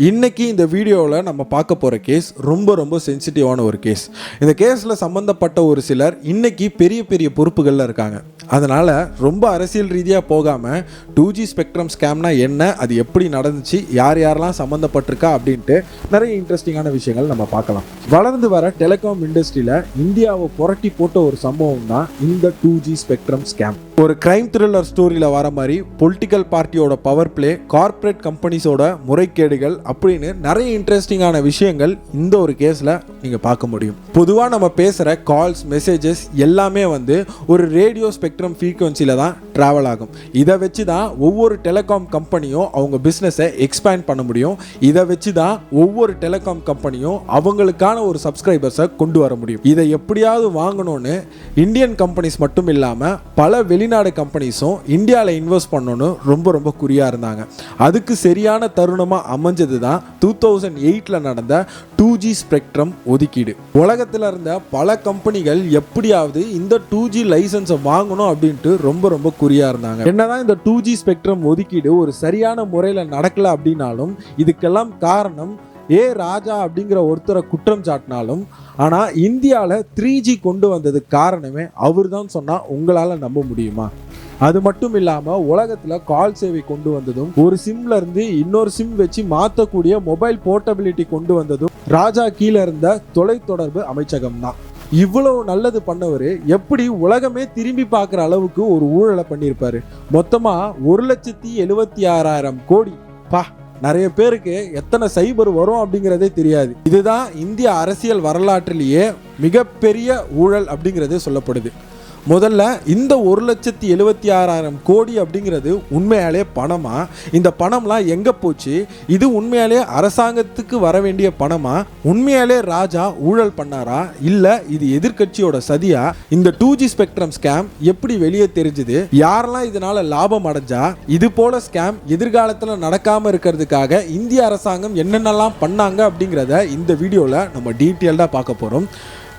இன்னைக்கு இந்த வீடியோவில் நம்ம பார்க்க போகிற கேஸ் ரொம்ப சென்சிட்டிவான ஒரு கேஸ். இந்த கேஸில் சம்மந்தப்பட்ட ஒரு சிலர் இன்னைக்கு பெரிய பெரிய பொறுப்புகளில் இருக்காங்க. அதனால் ரொம்ப அரசியல் ரீதியாக போகாமல் 2G ஸ்பெக்ட்ரம் ஸ்கேம்னா என்ன, அது எப்படி நடந்துச்சு, யாரெல்லாம் சம்மந்தப்பட்டிருக்கா அப்படின்ட்டு நிறைய இன்ட்ரெஸ்டிங்கான விஷயங்கள் நம்ம பார்க்கலாம். வளர்ந்து வர டெலிகாம் இண்டஸ்ட்ரியில் இந்தியாவை புரட்டி போட்ட ஒரு சம்பவம் தான் இந்த 2G ஸ்பெக்ட்ரம் ஸ்கேம். ஒரு கிரைம் த்ரில்லர் ஸ்டோரியில் வர மாதிரி பொலிட்டிக்கல் பார்ட்டியோட பவர் பிளே, கார்ப்பரேட் கம்பெனிஸோட முறைகேடுகள் அப்படின்னு நிறைய இன்ட்ரெஸ்டிங்கான விஷயங்கள் இந்த ஒரு கேஸில் நீங்கள் பார்க்க முடியும். பொதுவாக நம்ம பேசுகிற கால்ஸ், மெசேஜஸ் எல்லாமே ஒரு ரேடியோ ஸ்பெக்ட்ரம் ஃப்ரீக்வன்சியில் தான் ட்ராவல் ஆகும். இதை வச்சு தான் ஒவ்வொரு டெலிகாம் கம்பெனியும் அவங்க பிஸ்னஸை எக்ஸ்பேண்ட் பண்ண முடியும். இதை வச்சு தான் ஒவ்வொரு டெலிகாம் கம்பெனியும் அவங்களுக்கான ஒரு சப்ஸ்கிரைபர்ஸை கொண்டு வர முடியும். இதை எப்படியாவது வாங்கணும்னு இந்தியன் கம்பெனிஸ் மட்டும் இல்லாமல் பல வெளிநாடு கம்பெனிஸும் இந்தியாவில் இன்வெஸ்ட் பண்ணணும்னு ரொம்ப குறியாக இருந்தாங்க. அதுக்கு சரியான தருணமாக அமைஞ்சது தான் 2008 நடந்த 2G ஸ்பெக்ட்ரம் ஒதுக்கீடு. உலகத்தில் இருந்த பல கம்பெனிகள் எப்படியாவது இந்த 2G லைசன்ஸை வாங்கணும் அப்படின்ட்டு ரொம்ப குறியாக இருந்தாங்க. என்னதான் இந்த 2G ஸ்பெக்ட்ரம் ஒதுக்கீடு ஒரு சரியான முறையில் நடக்கல அப்படின்னாலும் இதுக்கெல்லாம் காரணம் ராஜா அப்படிங்கிற ஒருத்தரை குற்றம் சாட்டினாலும், ஆனால் இந்தியாவில் 3G கொண்டு வந்ததுக்கு காரணமே அவர் தான் சொன்னால் உங்களால் நம்ப முடியுமா? அது மட்டும் இல்லாமல் உலகத்தில் கால் சேவை கொண்டு வந்ததும், ஒரு சிம்ல இருந்து இன்னொரு சிம் வச்சு மாற்றக்கூடிய மொபைல் போர்ட்டபிலிட்டி கொண்டு வந்ததும் ராஜா கீழே இருந்த தொலைத்தொடர்பு அமைச்சகம் தான். இவ்வளவு நல்லது பண்ணவர் எப்படி உலகமே திரும்பி பார்க்குற அளவுக்கு ஒரு ஊழலை பண்ணியிருப்பாரு? மொத்தமாக 1,76,000 கோடி. நிறைய பேருக்கு எத்தனை சைபர் வரும் அப்படிங்கிறதே தெரியாது. இதுதான் இந்திய அரசியல் வரலாற்றிலேயே மிகப்பெரிய ஊழல் அப்படிங்கிறதே சொல்லப்படுது. முதல்ல இந்த 1,76,000 கோடி அப்படிங்கிறது உண்மையாலே பணமா? இந்த பணம்லாம் எங்கே போச்சு? இது உண்மையாலே அரசாங்கத்துக்கு வர வேண்டிய பணமா? உண்மையாலே ராஜா ஊழல் பண்ணாரா, இல்லை இது எதிர்கட்சியோட சதியா? இந்த 2G ஸ்பெக்ட்ரம் ஸ்கேம் எப்படி வெளியே தெரிஞ்சுது? யாரெல்லாம் இதனால லாபம் அடைஞ்சா? இது போல ஸ்கேம் எதிர்காலத்தில் நடக்காமல் இருக்கிறதுக்காக இந்திய அரசாங்கம் என்னென்னலாம் பண்ணாங்க அப்படிங்கிறத இந்த வீடியோவில் நம்ம டீட்டெயில்டாக பார்க்க போகிறோம்.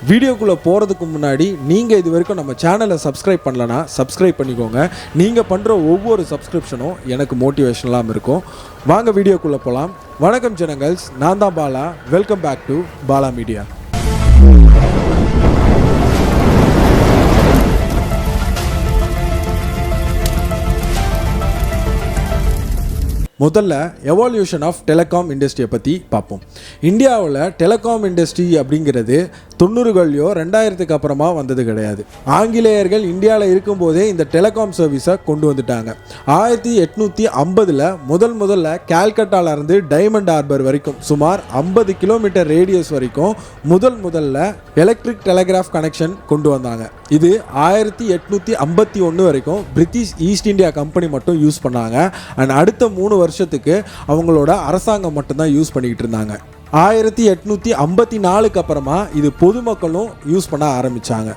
வீடியோக்குள்ளே போகிறதுக்கு முன்னாடி நீங்கள் இது வரைக்கும் நம்ம சேனலை சப்ஸ்கிரைப் பண்ணலன்னா சப்ஸ்கிரைப் பண்ணிக்கோங்க. நீங்கள் பண்ணுற ஒவ்வொரு சப்ஸ்கிரிப்ஷனும் எனக்கு மோட்டிவேஷனலாக இருக்கும். வாங்க வீடியோக்குள்ளே போகலாம். வணக்கம் ஜனங்கள்ஸ், நான் தான் Bala. Welcome back to Bala media. முதல்ல எவால்யூஷன் ஆஃப் டெலிகாம் இண்டஸ்ட்ரியை பற்றி பார்ப்போம். இந்தியாவில் டெலிகாம் இண்டஸ்ட்ரி அப்படிங்கிறது 90கள்லையோ 2000க்கு அப்புறமா வந்தது கிடையாது. ஆங்கிலேயர்கள் இந்தியாவில் இருக்கும்போதே இந்த டெலிகாம் சர்வீஸை கொண்டு வந்துட்டாங்க. 1850 முதல்ல கால்கட்டாவிலேருந்து டைமண்ட் ஹார்பர் வரைக்கும் சுமார் 50 கிலோமீட்டர் ரேடியஸ் வரைக்கும் முதல்ல எலக்ட்ரிக் டெலிகிராஃப் கனெக்ஷன் கொண்டு வந்தாங்க. இது 1851 வரைக்கும் பிரிட்டிஷ் ஈஸ்ட் இந்தியா கம்பெனி மட்டும் யூஸ் பண்ணாங்க. அண்ட் அடுத்த 3 வருஷத்துக்கு அவங்களோட அரசாங்கம் மட்டும்தான் யூஸ் பண்ணிக்கிட்டு இருந்தாங்க. 1854க்கு அப்புறமா இது பொதுமக்களும் யூஸ் பண்ண ஆரம்பித்தாங்க.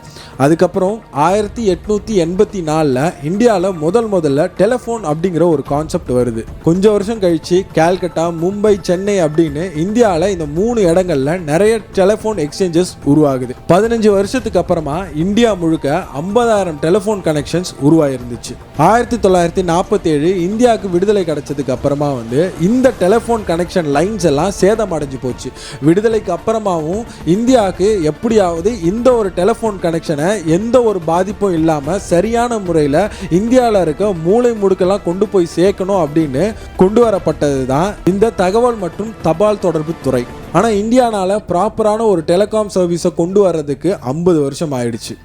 அதுக்கப்புறம் 1884 இந்தியாவில் முதல்ல டெலிஃபோன் அப்படிங்கிற ஒரு கான்செப்ட் வருது. கொஞ்சம் வருஷம் கழித்து கால்கட்டா, மும்பை, சென்னை அப்படின்னு இந்தியாவில் இந்த 3 இடங்களில் நிறைய டெலிஃபோன் எக்ஸ்சேஞ்சஸ் உருவாகுது. 15 வருஷத்துக்கு அப்புறமா இந்தியா முழுக்க 50,000 டெலிஃபோன் கனெக்ஷன்ஸ் உருவாயிருந்துச்சு. 1947 இந்தியாவுக்கு விடுதலை கிடைச்சதுக்கு அப்புறமா இந்த டெலிஃபோன் கனெக்ஷன் லைன்ஸ் எல்லாம் சேதமடைஞ்சு போச்சு. விடுதலைக்கு அப்புறமாவும் இந்தியாவுக்கு எப்படியாவது இந்த ஒரு டெலிஃபோன் கனெக்ஷனை எந்த ஒரு பாதிப்பும் இல்லாமல் சரியான முறையில் இந்தியாவில் இருக்க மூளை முடுக்கெல்லாம் கொண்டு போய் சேர்க்கணும் அப்படின்னு கொண்டு வரப்பட்டது தான் இந்த தகவல் மற்றும் தபால் தொடர்பு துறை. ஆனால் இந்தியானால ப்ராப்பரான ஒரு டெலிகாம் சர்வீஸை கொண்டு வர்றதுக்கு 50 வருஷம் ஆயிடுச்சு.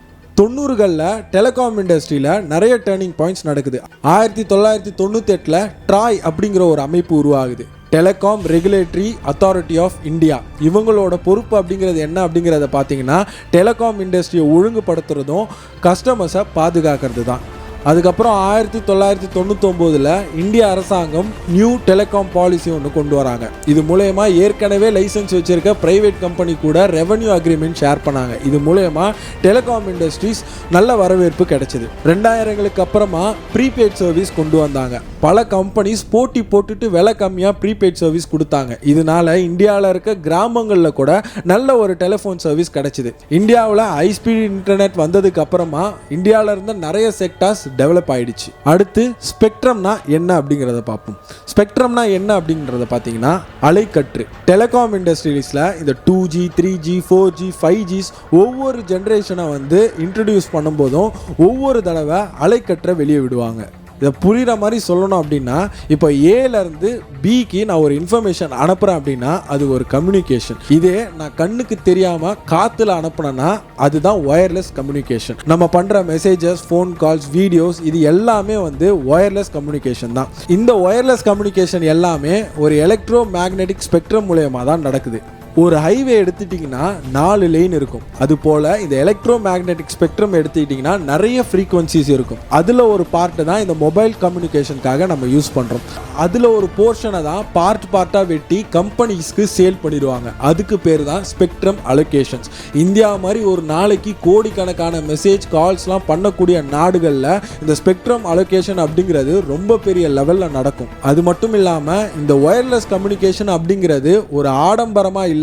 90களில் டெலிகாம் இண்டஸ்ட்ரியில் நிறைய டேர்னிங் பாயிண்ட்ஸ் நடக்குது. 1998 ட்ராய் அப்படிங்கிற ஒரு அமைப்பு உருவாகுது. Telecom regulatory authority of India. இவங்களோட பொறுப்பு அப்படிங்கிறது என்ன அப்படிங்கிறத பார்த்தீங்கன்னா டெலிகாம் இண்டஸ்ட்ரியை ஒழுங்குபடுத்துறதும் கஸ்டமர்ஸை பாதுகாக்கிறது தான். அதுக்கப்புறம் 1999 இந்திய அரசாங்கம் நியூ டெலிகாம் பாலிசி ஒன்று கொண்டு வராங்க. இது மூலயமா ஏற்கனவே லைசன்ஸ் வச்சிருக்க பிரைவேட் கம்பெனி கூட ரெவன்யூ அக்ரிமெண்ட் ஷேர் பண்ணாங்க. இது மூலயமா டெலிகாம் இண்டஸ்ட்ரீஸ் நல்ல வரவேற்பு கிடைச்சது. 2000ங்களுக்கு அப்புறமா ப்ரீபெய்ட் சர்வீஸ் கொண்டு வந்தாங்க. பல கம்பெனிஸ் போட்டி போட்டுட்டு விலை கம்மியாக ப்ரீபெய்ட் சர்வீஸ் கொடுத்தாங்க. இதனால இந்தியாவில் இருக்க கிராமங்களில் கூட நல்ல ஒரு டெலிஃபோன் சர்வீஸ் கிடைச்சிது. இந்தியாவில் ஹைஸ்பீட் இன்டர்நெட் வந்ததுக்கு அப்புறமா இந்தியாவில் இருந்த நிறைய செக்டார்ஸ் டெவலப் ஆயிடுச்சு. அடுத்து ஸ்பெக்ட்ரம்னா என்ன அப்படிங்கிறத பார்ப்போம். ஸ்பெக்ட்ரம்னா என்ன அப்படிங்கிறத பார்த்தீங்கன்னா அலைக்கற்று. டெலிகாம் இண்டஸ்ட்ரீஸில் இந்த 2G 3G 4G 5G ஒவ்வொரு ஜென்ரேஷனை வந்து இன்ட்ரடியூஸ் பண்ணும்போதும் ஒவ்வொரு தடவை அலைக்கற்றை வெளியே விடுவாங்க. இதை புரிகிற மாதிரி சொல்லணும் அப்படின்னா, இப்போ ஏலேருந்து பிக்கு நான் ஒரு இன்ஃபர்மேஷன் அனுப்புகிறேன் அப்படின்னா அது ஒரு கம்யூனிகேஷன். இதே நான் கண்ணுக்கு தெரியாமல் காற்றுல அனுப்புனேன்னா அதுதான் ஒயர்லெஸ் கம்யூனிகேஷன். நம்ம பண்ணுற மெசேஜஸ், ஃபோன் கால்ஸ், வீடியோஸ் இது எல்லாமே வந்து ஒயர்லெஸ் கம்யூனிகேஷன் தான். இந்த ஒயர்லெஸ் கம்யூனிகேஷன் எல்லாமே ஒரு எலக்ட்ரோ மேக்னெட்டிக் ஸ்பெக்ட்ரம் மூலயமா தான் நடக்குது. ஒரு ஹைவே எடுத்துட்டிங்கன்னா 4 லேன் இருக்கும். அதுபோல் இந்த எலக்ட்ரோ மேக்னெட்டிக் ஸ்பெக்ட்ரம் எடுத்துக்கிட்டிங்கன்னா நிறைய ஃப்ரீக்வன்சிஸ் இருக்கும். அதில் ஒரு பார்ட்டு தான் இந்த மொபைல் கம்யூனிகேஷனுக்காக நம்ம யூஸ் பண்ணுறோம். அதில் ஒரு போர்ஷனை தான் பார்ட்டாக வெட்டி கம்பெனிஸ்க்கு சேல் பண்ணிடுவாங்க. அதுக்கு பேர் தான் ஸ்பெக்ட்ரம் அலோகேஷன்ஸ். இந்தியா மாதிரி ஒரு நாளைக்கு கோடிக்கணக்கான மெசேஜ் கால்ஸ்லாம் பண்ணக்கூடிய நாடுகளில் இந்த ஸ்பெக்ட்ரம் அலோகேஷன் அப்படிங்கிறது ரொம்ப பெரிய லெவலில் நடக்கும். அது மட்டும் இல்லாமல் இந்த ஒயர்லெஸ் கம்யூனிகேஷன் அப்படிங்கிறது ஒரு ஆடம்பரமாக இல்லாமல்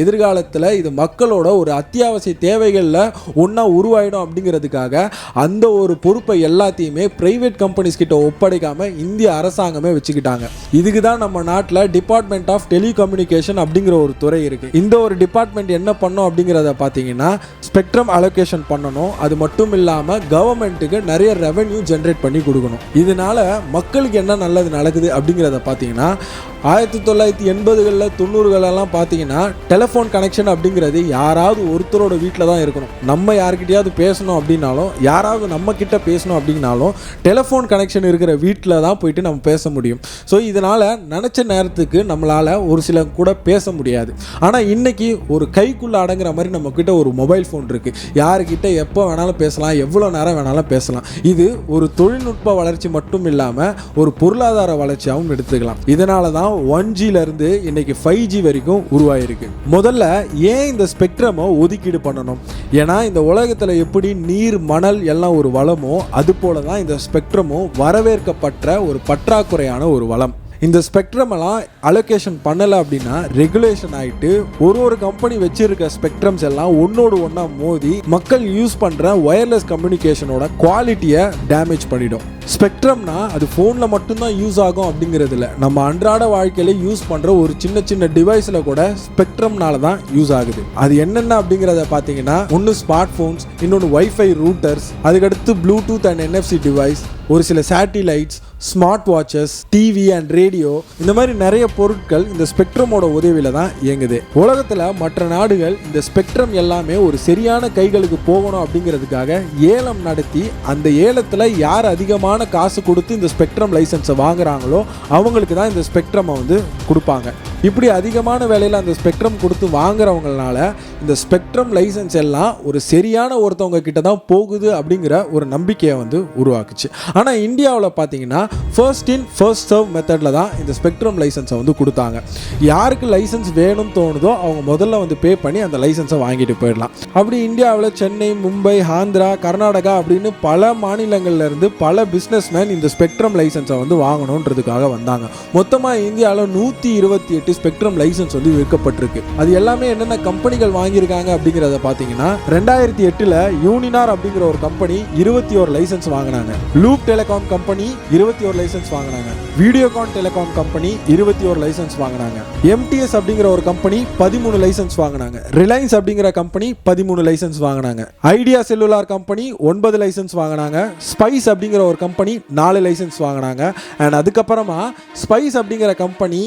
எதிர்காலத்தில் இது மக்களோட ஒரு அத்தியாவசிய தேவைகளில் ஒன்றா உருவாயிடும் அப்படிங்கிறதுக்காக அந்த ஒரு பொறுப்பை எல்லாத்தையுமே பிரைவேட் கம்பெனிஸ் கிட்ட ஒப்படைக்காமல் இந்திய அரசாங்கமே வச்சுக்கிட்டாங்க. இதுக்கு தான் நம்ம நாட்டில் டிபார்ட்மெண்ட் ஆஃப் டெலிகம்யூனிகேஷன் அப்படிங்கிற ஒரு துறை இருக்குது. இந்த ஒரு டிபார்ட்மெண்ட் என்ன பண்ணும் அப்படிங்கிறத பார்த்தீங்கன்னா ஸ்பெக்ட்ரம் அலோகேஷன் பண்ணணும். அது மட்டும் இல்லாமல் கவர்மெண்ட்டுக்கு நிறைய ரெவென்யூ ஜென்ரேட் பண்ணி கொடுக்கணும். இதனால மக்களுக்கு என்ன நல்லது நடக்குது அப்படிங்கிறத பார்த்தீங்கன்னா 1980களில் 90களெல்லாம் பார்த்தீங்கன்னா டெலிஃபோன் கனெக்ஷன் அப்படிங்கிறது யாராவது ஒருத்தரோட வீட்டில் தான் இருக்கணும். நம்ம யார்கிட்டையாவது பேசணும் அப்படின்னாலும், யாராவது நம்ம கிட்ட பேசணும் அப்படின்னாலும் டெலிஃபோன் கனெக்ஷன் இருக்கிற வீட்டில் தான் போயிட்டு நம்ம பேச முடியும். ஸோ இதனால் நினச்ச நேரத்துக்கு நம்மளால் ஒரு சில கூட பேச முடியாது. ஆனால் இன்றைக்கி ஒரு கைக்குள்ளே அடங்குற மாதிரி நம்மக்கிட்ட ஒரு மொபைல் ஃபோன் இருக்குது. யாருக்கிட்ட எப்போ வேணாலும் பேசலாம், எவ்வளோ நேரம் வேணாலும் பேசலாம். இது ஒரு தொழில்நுட்ப வளர்ச்சி மட்டும் இல்லாமல் ஒரு பொருளாதார வளர்ச்சியாகவும் எடுத்துக்கலாம். இதனால தான் 1Gலேருந்து இன்னைக்கு 5G வரைக்கும் உருவாயிருக்கு. முதல்ல ஏன் இந்த ஸ்பெக்ட்ரமை ஒதுக்கீடு பண்ணணும்? ஏன்னா இந்த உலகத்தில் எப்படி நீர், மணல் எல்லாம் ஒரு வளமோ அது போல தான் இந்த ஸ்பெக்ட்ரமும் வரவேற்கப்பட்ட ஒரு பற்றாக்குறையான ஒரு வளம். இந்த ஸ்பெக்ட்ரமெல்லாம் அலோகேஷன் பண்ணலை அப்படின்னா ரெகுலேஷன் ஆகிட்டு ஒரு கம்பெனி வச்சிருக்க ஸ்பெக்ட்ரம்ஸ் எல்லாம் ஒன்னோடு ஒன்றா மோதி மக்கள் யூஸ் பண்ணுற ஒயர்லெஸ் கம்யூனிகேஷனோட குவாலிட்டியை டேமேஜ் பண்ணிடும். ஸ்பெக்ட்ரம்னா அது ஃபோனில் மட்டும்தான் யூஸ் ஆகும் அப்படிங்கிறது இல்லை. நம்ம அன்றாட வாழ்க்கையில யூஸ் பண்ணுற ஒரு சின்ன டிவைஸில் கூட ஸ்பெக்ட்ரம்னால தான் யூஸ் ஆகுது. அது என்னென்ன அப்படிங்கிறத பார்த்தீங்கன்னா, ஒன்று ஸ்மார்ட் ஃபோன்ஸ், இன்னொன்று வைஃபை ரூட்டர்ஸ், அதுக்கடுத்து ப்ளூடூத் அண்ட் NFC டிவைஸ், ஒரு சில satellites, smart watches, TV and radio, இந்த மாதிரி நிறைய பொருட்கள் இந்த ஸ்பெக்ட்ரமோட உதவியில் தான் இயங்குது. உலகத்தில் மற்ற நாடுகள் இந்த ஸ்பெக்ட்ரம் எல்லாமே ஒரு சரியான கைகளுக்கு போகணும் அப்படிங்கிறதுக்காக ஏலம் நடத்தி அந்த ஏலத்தில் யார் அதிகமான காசு கொடுத்து இந்த ஸ்பெக்ட்ரம் லைசன்ஸை வாங்குறாங்களோ அவங்களுக்கு தான் இந்த ஸ்பெக்ட்ரமை வந்து கொடுப்பாங்க. இப்படி அதிகமான வேலையில் அந்த ஸ்பெக்ட்ரம் கொடுத்து வாங்குறவங்களால இந்த ஸ்பெக்ட்ரம் லைசன்ஸ் எல்லாம் ஒரு சரியான ஒருத்தவங்க கிட்ட தான் போகுது அப்படிங்கிற ஒரு நம்பிக்கையை வந்து உருவாக்குச்சு. ஆனால் இந்தியாவில் பார்த்தீங்கன்னா ஃபர்ஸ்ட் இன் ஃபர்ஸ்ட் சர்வ் மெத்தடில் தான் இந்த ஸ்பெக்ட்ரம் லைசன்ஸை வந்து கொடுத்தாங்க. யாருக்கு லைசன்ஸ் வேணும்னு தோணுதோ அவங்க முதல்ல வந்து பே பண்ணி அந்த லைசன்ஸை வாங்கிட்டு போயிடலாம். அப்படி இந்தியாவில் சென்னை, மும்பை, ஆந்திரா, கர்நாடகா அப்படின்னு பல மாநிலங்கள்லேருந்து பல பிஸ்னஸ்மேன் இந்த ஸ்பெக்ட்ரம் லைசன்ஸை வந்து வாங்கணுன்றதுக்காக வந்தாங்க. மொத்தமாக இந்தியாவில் 128 ஸ்பெக்ட்ரம் லைசன்ஸ் வந்து விற்கப்பட்டிருக்கு. அது எல்லாமே என்னென்ன கம்பெனிகள் வாங்கியிருக்காங்க அப்படிங்கிறத பார்த்தீங்கன்னா, 2008ல் யூனினார் அப்படிங்கிற ஒரு கம்பெனி 21 லைசன்ஸ் வாங்கினாங்க. லூப் டெலிகாம் கம்பெனி 21 லைசன்ஸ் வாங்கினாங்க. வீடியோகான் டெலிகாம் கம்பெனி 21 லைசன்ஸ் வாங்கினாங்க. MTS அப்படிங்கிற ஒரு கம்பெனி 13 லைசன்ஸ் வாங்கினாங்க. ரிலையன்ஸ் அப்படிங்கிற கம்பெனி 13 லைசன்ஸ் வாங்கினாங்க. ஐடியா செல்லுலார் கம்பெனி 9 லைசன்ஸ் வாங்கினாங்க. ஸ்பைஸ் அப்படிங்கிற ஒரு கம்பெனி 4 லைசன்ஸ் வாங்கினாங்க. அண்ட் அதுக்கப்புறமா ஸ்பைஸ் அப்படிங்கிற கம்பெனி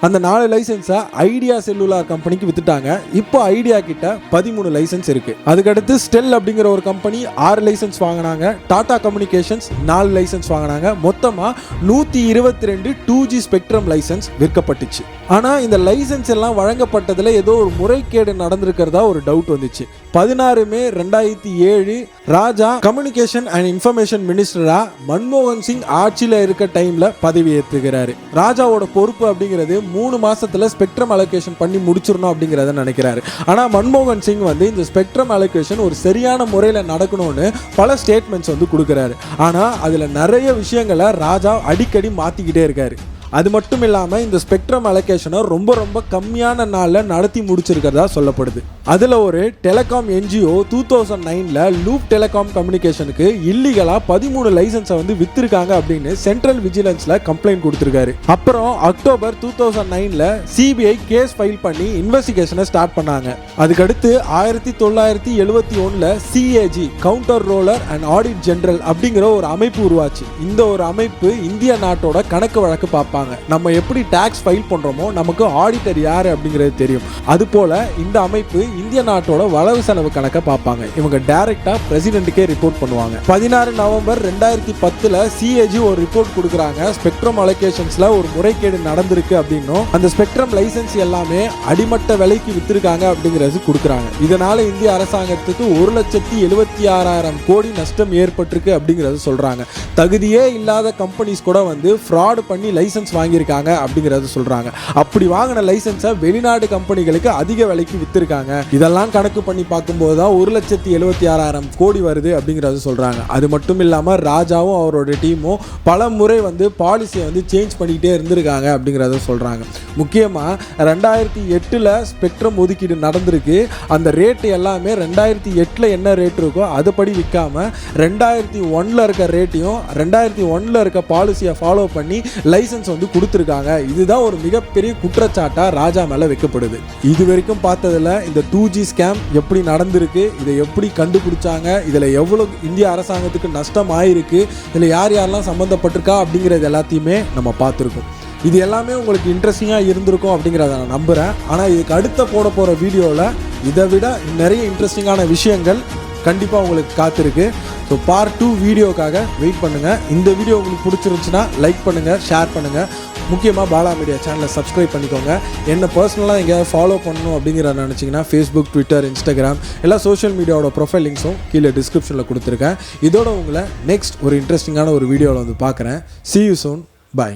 அந்த 4 லைசன்ஸை ஐடியா செல்லுலார் கம்பெனிக்கு வித்துட்டாங்க. இப்போ ஐடியா கிட்ட 13 லைசன்ஸ் இருக்கு. அதுக்கடுத்து ஸ்டெல் அப்படிங்கிற ஒரு கம்பெனி 6 லைசன்ஸ் வாங்கினாங்க. டாடா கம்யூனிகேஷன்ஸ் 4 லைசன்ஸ் வாங்கினாங்க. மொத்தமா 122 2G ஸ்பெக்ட்ரம் லைசன்ஸ் விற்கப்பட்டுச்சு. ஆனால் இந்த லைசன்ஸ் எல்லாம் வழங்கப்பட்டதில் ஏதோ ஒரு முறைகேடு நடந்திருக்கிறதா ஒரு டவுட் வந்துச்சு. 16 மே 2007 ராஜா கம்யூனிகேஷன் அண்ட் இன்ஃபர்மேஷன் மினிஸ்டரா மன்மோகன் சிங் ஆட்சியில் இருக்க டைம்ல பதவி ஏற்றுகிறாரு. ராஜாவோட பொறுப்பு அப்படிங்கிறது 3 மாசத்துல ஸ்பெக்ட்ரம் அலோகேஷன் பண்ணி முடிச்சிடணும் அப்படிங்கிறத நினைக்கிறாரு. ஆனால் மன்மோகன் சிங் வந்து இந்த ஸ்பெக்ட்ரம் அலோகேஷன் ஒரு சரியான முறையில் நடக்கணும்னு பல ஸ்டேட்மெண்ட்ஸ் வந்து கொடுக்குறாரு. ஆனால் அதில் நிறைய விஷயங்களை ராஜா அடிக்கடி மாற்றிக்கிட்டே இருக்காரு. அது மட்டும் இல்லாமல் இந்த ஸ்பெக்ட்ரம் அலோகேஷனை ரொம்ப ரொம்ப கம்மியான நாளில் நடத்தி முடிச்சிருக்கிறதா சொல்லப்படுது. அதில் ஒரு டெலிகாம் என்ஜிஓ 2009 லூப் டெலிகாம் கம்யூனிகேஷனுக்கு இல்லீகலாக 13 லைசன்ஸை வந்து வித்திருக்காங்க அப்படின்னு சென்ட்ரல் விஜிலன்ஸில் கம்ப்ளைண்ட் கொடுத்துருக்காரு. அப்புறம் அக்டோபர் 2009 சிபிஐ கேஸ் ஃபைல் பண்ணி இன்வெஸ்டிகேஷனை ஸ்டார்ட் பண்ணாங்க. அதுக்கடுத்து 1971 CAG comptroller and audit general அப்படிங்கிற ஒரு அமைப்பு உருவாச்சு. இந்த ஒரு அமைப்பு இந்திய நாட்டோட கணக்கு வழக்கு பார்ப்பாங்க. நம்ம எப்படி டாக்ஸ் ஃபைல் பண்றோமோ நமக்கு ஆடிட்டர் யாரு அப்படிங்கிறது தெரியும். அது போல இந்த அமைப்பு இந்திய நாட்டோட வரவு செலவு கணக்கை பார்ப்பாங்க. இவங்க டைரக்டா பிரசிடென்ட்டுக்கே ரிப்போர்ட் பண்ணுவாங்க. 16 நவம்பர் 2010 சிஏஜி ஒரு ரிப்போர்ட் கொடுக்குறாங்க. ஸ்பெக்ட்ரம் அலோகேஷன்ஸ்ல ஒரு முறைகேடு நடந்திருக்கு அப்படின்னும் அந்த ஸ்பெக்ட்ரம் லைசன்ஸ் எல்லாமே அடிமட்ட விலைக்கு வித்திருக்காங்க அப்படிங்கிறது கொடுக்குறாங்க. இதனால இந்திய அரசாங்கத்துக்கு 1,76,000 கோடி நஷ்டம் ஏற்பட்டிருக்கு அப்படிங்கிறது சொல்றாங்க. தகுதியே இல்லாத கம்பெனிஸ் கூட வந்து ஃப்ராட் பண்ணி லைசன்ஸ் வாங்கியிருக்காங்க அப்படிங்கிறது சொல்றாங்க. அப்படி வாங்கின லைசன்ஸை வெளிநாடு கம்பெனிகளுக்கு அதிக விலைக்கு வித்திருக்காங்க. இதெல்லாம் கணக்கு பண்ணி பார்க்கும்போது தான் 1,76,000 கோடி வருது அப்படிங்கிறது சொல்றாங்க. அது மட்டும் இல்லாமல் ராஜாவும் அவரோட டீமும் பல முறை வந்து பாலிசியை வந்து சேஞ்ச் பண்ணிக்கிட்டே இருந்திருக்காங்க அப்படிங்கிறத சொல்றாங்க. முக்கியமாக 2008 ஸ்பெக்ட்ரம் ஒதுக்கீடு நடந்திருக்கு. அந்த ரேட்டு எல்லாமே 2008 என்ன ரேட் இருக்கோ அதுபடி விற்காம 2001 இருக்க ரேட்டையும் 2001 இருக்க பாலிசியை ஃபாலோ பண்ணி லைசன்ஸ் வந்து கொடுத்துருக்காங்க. இதுதான் ஒரு மிகப்பெரிய குற்றச்சாட்டா ராஜா மேலே வைக்கப்படுது. இது வரைக்கும் பார்த்ததில் இந்த 2G ஸ்கேம் எப்படி நடந்திருக்கு, இதை எப்படி கண்டுபிடிச்சாங்க, இதில் எவ்வளோ இந்திய அரசாங்கத்துக்கு நஷ்டம் ஆயிருக்கு, இதில் யார் யாரெல்லாம் சம்மந்தப்பட்டிருக்கா அப்படிங்கிறது எல்லாத்தையுமே நம்ம பார்த்துருக்கோம். இது எல்லாமே உங்களுக்கு இன்ட்ரெஸ்டிங்காக இருந்திருக்கும் அப்படிங்கிறத நான் நம்புகிறேன். ஆனால் இதுக்கு அடுத்த போட போகிற வீடியோவில் இதை விட நிறைய இன்ட்ரெஸ்டிங்கான விஷயங்கள் கண்டிப்பாக உங்களுக்கு காத்திருக்கு. ஸோ பார்ட் 2 வீடியோக்காக வெயிட் பண்ணுங்கள். இந்த வீடியோ உங்களுக்கு பிடிச்சிருந்துச்சுன்னா லைக் பண்ணுங்கள், ஷேர் பண்ணுங்கள். முக்கியமாக பாலா மீடியா சேனலை சப்ஸ்கிரைப் பண்ணிக்கோங்க. என்ன பர்சனலாக எங்கேயாவது ஃபாலோ பண்ணணும் அப்படிங்கிற நினச்சிங்கன்னா ஃபேஸ்புக், ட்விட்டர், இன்ஸ்டாகிராம் எல்லா சோஷியல் மீடியாவோட ப்ரொஃபைல் லிங்க்ஸும் கீழே டிஸ்கிரிப்ஷனில் கொடுத்துருக்கேன். இதோட உங்களை நெக்ஸ்ட் ஒரு இன்ட்ரெஸ்டிங்கான ஒரு வீடியோவில் வந்து பார்க்குறேன். See you soon. Bye.